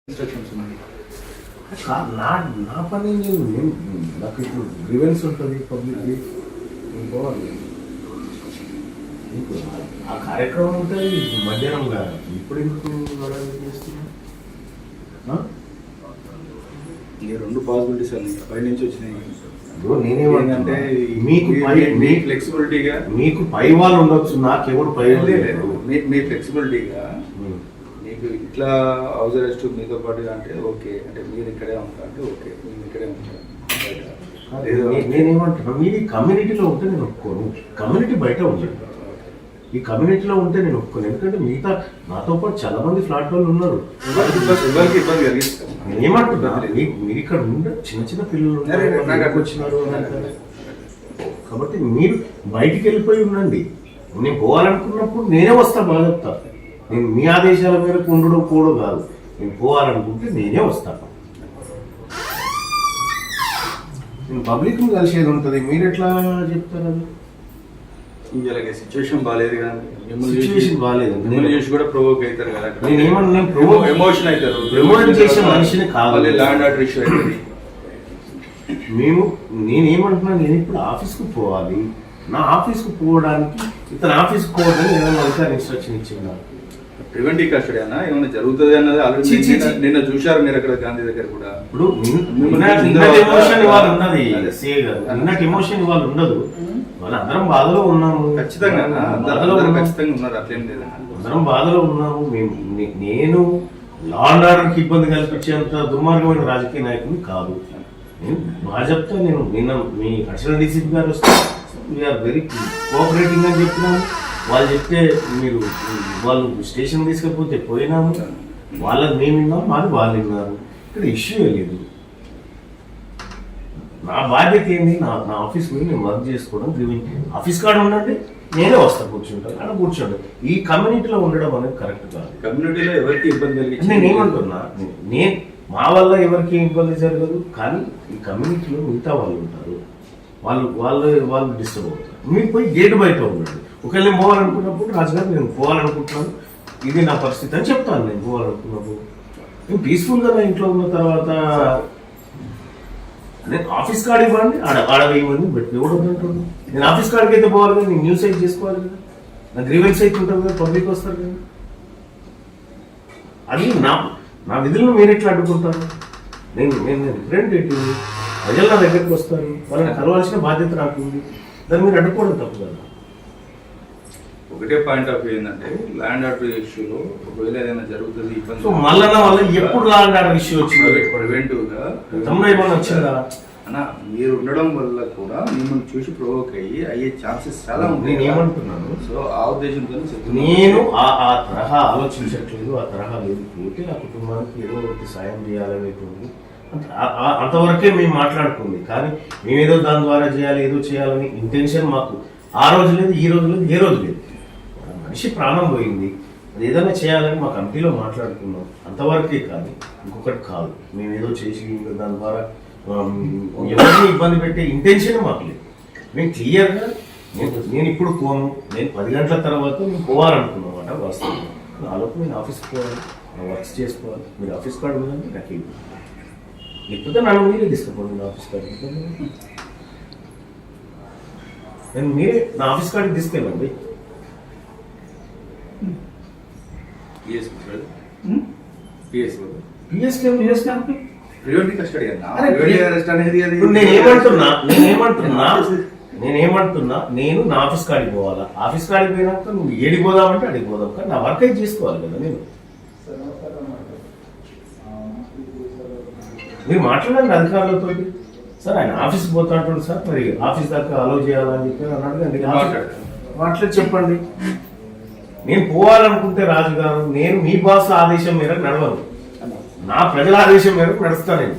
నా నా పని నేను నాకు ఇప్పుడు గ్రీవెన్స్ ఉంటుంది పబ్లిక్కి పోవాలి. ఆ కార్యక్రమం ఉంటుంది మధ్యాహ్నంగా ఇప్పుడు ఎందుకు చేస్తున్నా? ఈ రెండు పాసిబిలిటీస్ అన్ని పై నుంచి వచ్చినాయి. నేనేమంటే మీ ఫ్లెక్సిబిలిటీగా మీకు పై వాళ్ళు ఉండొచ్చు, నాకెవరు పై లేదు. మీ ఫ్లెక్సిబిలిటీగా మీకు ఇట్లా హౌస్ అరెస్ట్ మీతో పాటు అంటే ఓకే, అంటే మీరు ఇక్కడే ఉంటారు అంటే ఓకే, మేము ఇక్కడే ఉంటాం. నేనేమంటున్నా, మీరు కమ్యూనిటీలో ఉంటే నేను ఒప్పుకోను. కమ్యూనిటీ బయట ఉండండి, ఈ కమ్యూనిటీలో ఉంటే నేను ఒప్పుకోను. ఎందుకంటే మిగతా నాతో పాటు చాలా మంది ఫ్లాట్ వాళ్ళు ఉన్నారు. ఎవరికి ఇబ్బంది కలిగిస్తాం. నేనేమంటున్నా, మీరు ఇక్కడ ఉండే చిన్న చిన్న పిల్లలు వచ్చినారు కాబట్టి మీరు బయటికి వెళ్ళిపోయి ఉండండి. నేను పోవాలనుకున్నప్పుడు నేనే వస్తా, బాగా చెప్తా. నేను మీ ఆదేశాల మేరకు ఉండడం కూడా కాదు, నేను పోవాలనుకుంటే నేనే వస్తాను. నేను పబ్లిక్ని కలిసేది ఉంటుంది, మీరు ఎట్లా చెప్తారు? అది సిచ్యువేషన్ బాగాలేదు కదా, సిచ్యువేషన్ బాగాలేదు, మిమ్మల్ని చూసి కూడా ప్రొవోక్ అవుతారు కదా. నేను ఏమన్నా ఎమోషన్ అవుతారు, ప్రమోట్ చేసే మనిషిని కాదు. ల్యాండ్ ఆర్డర్ ఇష్యూ అవుతుంది. నేనేమంటున్నా, నేను ఇప్పుడు ఆఫీస్కు పోవాలి. నా ఆఫీస్కు పోవడానికి ఇతను ఆఫీస్కి పోవడానికి ఏదైనా అధికారి ఇన్స్ట్రక్షన్ ఇచ్చిందా? ప్రివెంటివ్ కస్టడీ అన్న ఏమైనా జరుగుతుంది అన్నది ఆల్రెడీ నిన్న చూశారు మీరు అక్కడ గాంధీ దగ్గర కూడా. ఇప్పుడు ఎమోషన్ ఇవాళ ఉన్నది, నిన్నటి ఎమోషన్ ఇవాళ ఉండదు. మన అందరం బాధలో ఉన్నాము, ఖచ్చితంగా ఖచ్చితంగా ఉన్నారు, అట్లేం లేదన్న. అందరం బాధలో ఉన్నాము. నేను లా అండ్ ఆర్డర్కి ఇబ్బంది కల్పించేంత దుర్మార్గమైన రాజకీయ నాయకుని కాదు. నేను బాగా చెప్తా. నేను నిన్న మీ అడిషనల్ డీసీపీ గారు వస్తే వీఆర్ వెరీ కోఆపరేటింగ్ అని చెప్పినాము. వాళ్ళు చెప్తే మీరు వాళ్ళు స్టేషన్ తీసుకపోతే పోయినాము. వాళ్ళని మేము విన్నాము, మాది వాళ్ళు విన్నారు. ఇక్కడ ఇష్యూ లేదు. నా బాధ్యత ఏంది? నా ఆఫీస్ పోయి నేను వర్క్ చేసుకోవడం. ఆఫీస్ కాడ ఉండండి, నేనే వస్తా, కూర్చుంటాను అక్కడ కూర్చోండి. ఈ కమ్యూనిటీలో ఉండడం అనేది కరెక్ట్ కాదు. కమ్యూనిటీలో ఎవరికి ఇబ్బంది కలిగి నేను ఏమంటున్నా, నేను మా వల్ల ఎవరికి ఇబ్బంది జరగదు, కానీ ఈ కమ్యూనిటీలో మిగతా వాళ్ళు ఉంటారు, వాళ్ళు డిస్టర్బ్ అవుతారు. మీరు పోయి గేటు బయట ఉండండి. ఒకవేళ నేను పోవాలనుకున్నప్పుడు, రాజుగారు నేను పోవాలనుకుంటున్నాను, ఇది నా పరిస్థితి అని చెప్తాను. నేను పోవాలనుకున్నప్పుడు నేను పీస్ఫుల్గా నా ఇంట్లో ఉన్న తర్వాత నేను ఆఫీస్ కార్డు ఇవ్వండి, ఆడవేయమని బట్టి ఎవడు ఉంటుంటాను. నేను ఆఫీస్ కార్డుకి అయితే పోవాలి కదా, నేను న్యూస్ అయితే చేసుకోవాలి కదా, నా గ్రీవెన్స్ అయితే ఉంటుంది కదా, పబ్లిక్ వస్తారు కదా. అది నా విధులను మీరు ఎట్లా అడ్డుకుంటారు? నేను రిప్రజెంటేటివ్, ప్రజలు నా దగ్గరికి వస్తారు, వాళ్ళని కలవాల్సిన బాధ్యత నాకు ఉంది. దాన్ని మీరు అడ్డుకోవడం తప్పు కదా. ఒకటే పాయింట్ ఆఫ్ వ్యూ ఏంటంటే, ల్యాండ్ ఆర్డర్ ఇష్యూలో ఒకవేళ ఏదైనా జరుగుతుంది ఇబ్బంది. సో మళ్ళీ వల్ల ఎప్పుడు ల్యాండ్ ఆర్డర్ ఇష్యూ వచ్చింది? ప్రివెంటివ్ గా ఏమైనా వచ్చిందా అన్న? మీరు ఉండడం వల్ల కూడా మిమ్మల్ని చూసి ప్రొవోక్ అయ్యే ఛాన్సెస్ చాలా ఉంది. నేను ఏమంటున్నాను, సో ఆ ఉద్దేశంతో నేను ఆ తరహా ఆలోచించట్లేదు, ఆ తరహా లేదు. పోతే ఆ కుటుంబానికి ఏదో ఒకటి సాయం చేయాలనేటువంటి అంతవరకే మేము మాట్లాడుకుంది. కానీ మేమేదో దాని ద్వారా చేయాలి, ఏదో చేయాలని ఇంటెన్షన్ మాకు ఆ రోజు లేదు, ఈ రోజు లేదు, ఏ రోజు లేదు. మనిషి ప్రాణం పోయింది, అది ఏదైనా చేయాలని మా కమిటీలో మాట్లాడుకున్నాం, అంతవరకే. కానీ ఇంకొకటి కాదు, మేమేదో చేసి దాని ద్వారా ఎవరిని ఇబ్బంది పెట్టే ఇంటెన్షన్ మాకు లేదు. మేము క్లియర్గా నేను ఇప్పుడు పోను, నేను 10 గంటల తర్వాత మేము పోవాలనుకున్నాం అన్నమాట. వాస్తవం ఆలోపు నేను ఆఫీస్కి పోవాలి, వర్క్స్ చేసుకోవాలి. మీరు ఆఫీస్ కార్డు ఉందండి నాకు లేకపోతే నన్ను మీరే తీసుకుపోండి నా ఆఫీస్ కార్డు. నేను మీరే నా ఆఫీస్ కార్డుకి తీసుకెళ్ళండి. నేనేమంటున్నా, నేను నా ఆఫీస్ కాడికి పోవాలా? ఆఫీస్ కాడికి పోయినాక నువ్వు ఏడికి పోదామంటే అడిగి పోదాం, కానీ నా వర్క్ అయితే చేసుకోవాలి కదా. నేను మీరు మాట్లాడండి అధికారులతో. సార్ ఆయన ఆఫీస్కి పోతా అంటాడు సార్, మరి ఆఫీస్ దాకా అలౌ చేయాలని చెప్పి అన్నాడు. మాట్లాడి చెప్పండి. నేను పోవాలనుకుంటే రాజుగారు, నేను మీ బాస్ ఆదేశం మేరకు నడవను, నా ప్రజల ఆదేశం మేరకు నడుస్తాను. నేను